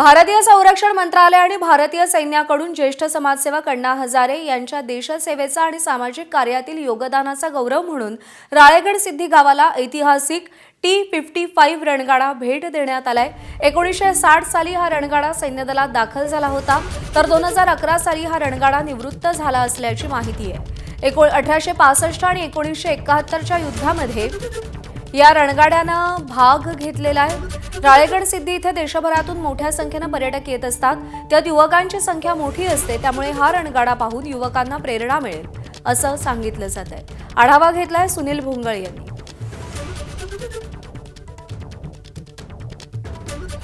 भारतीय संरक्षण मंत्रालय आणि भारतीय सैन्याकडून ज्येष्ठ समाजसेवक अण्णा हजारे यांच्या देशसेवेचा आणि सामाजिक कार्यातील योगदानाचा गौरव म्हणून राळेगण सिद्धी गावाला ऐतिहासिक T-55 रणगाडा भेट देण्यात आलाय। 1960 साली हा रणगाडा सैन्यदलात दाखल झाला होता, तर 2011 साली हा रणगाडा निवृत्त झाला असल्याची माहिती आहे। 1865 आणि 1971च्या युद्धामध्ये या रणगाड्यानं भाग घेतलेला आहे। राळेगण सिद्धी इथे देशभरातून मोठ्या संख्येने पर्यटक येत असतात, त्यात युवकांची संख्या मोठी असते, त्यामुळे हा रणगाडा पाहून युवकांना प्रेरणा मिळेल असं सांगितलं जात आहे। आढावा घेतलाय सुनील भुंगळ यांनी।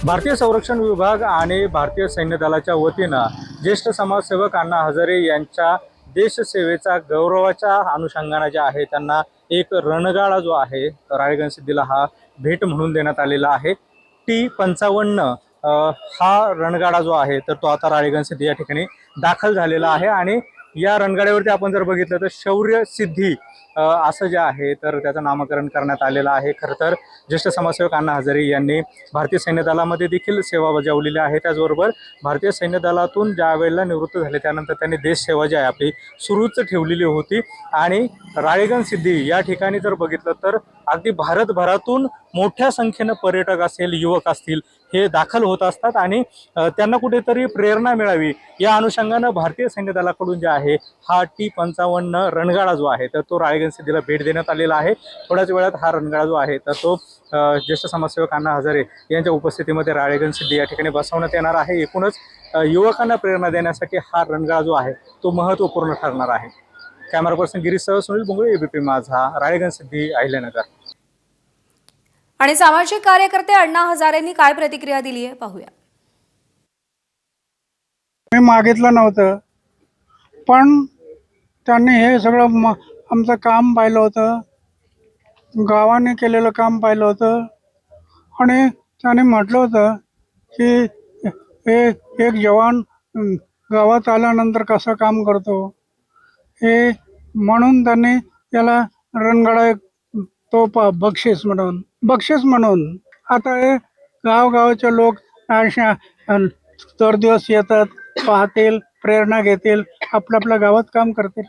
भारतीय संरक्षण विभाग आणि भारतीय सैन्य दलाच्या वतीनं ज्येष्ठ समाजसेवक अण्णा हजारे यांच्या देशसेवेचा गौरवाच्या अनुषंगाने जे आहे त्यांना एक रणगाडा जो आहे राळेगण सिद्धीला हा भेट म्हणून देण्यात आलेला आहे। T-55 हा रणगाडा जो आहे तर तो आता राळेगण सिद्धी या ठिकाणी दाखल झालेला आहे आणि या रणगाड्यावरती आपण जर बघितलं तर शौर्य सिद्धी असं जे आहे तर त्याचं नामकरण करण्यात आलेलं आहे। खरं तर ज्येष्ठ समाजसेवक अण्णा हजारे यांनी भारतीय सैन्य दलामध्ये देखील सेवा बजावलेली आहे। त्याचबरोबर भारतीय सैन्य दलातून ज्या वेळेला निवृत्त झाले त्यानंतर त्यांनी देश सेवा जी आहे आपली सुरूच ठेवलेली होती आणि राळेगण सिद्धी या ठिकाणी जर बघितलं तर अगदी भारतभरातून मोठ्या संख्येने पर्यटक असेल, युवक असतील हे दाखल होत असतात आणि त्यांना कुठेतरी प्रेरणा मिळावी या अनुषंगाने भारतीय सैन्य दलाकडून जे आहे हा T-55 रणगाडा जो आहे तर तो राळेगण सिद्धीला भेट देण्यात आलेला आहे। थोड्याच वेळात हा रणगाडा जो आहे तर तो ज्येष्ठ समाजसेवक अण्णा हजारे यांच्या उपस्थितीमध्ये राळेगण सिद्धी या ठिकाणी बसवण्यात येणार आहे। एकूणच युवकांना प्रेरणा देण्यासाठी हा रणगाडा जो आहे तो महत्त्वपूर्ण ठरणार आहे। कॅमेरा पर्सन गिरीशसह सुनील भुंगळे, ABP माझा, राळेगण सिद्धी, अहिल्यानगर। आणि सामाजिक कार्यकर्ते अण्णा हजारेंनी काय प्रतिक्रिया दिली आहे पाहूया। मी मागितलं नव्हतं, पण त्यांनी हे सगळं आमचं काम पाहिलं होतं, गावाने केलेलं काम पाहिलं होतं आणि त्याने म्हटलं होतं की एक जवान गावात आल्यानंतर कसं काम करतो हे, म्हणून त्यांनी त्याला रणगाडा तो बक्षीस म्हणून आता हे गावगावचे लोक अशा दर दिवस येतात, पाहतील, प्रेरणा घेतील, आपल्या गावात काम करतील।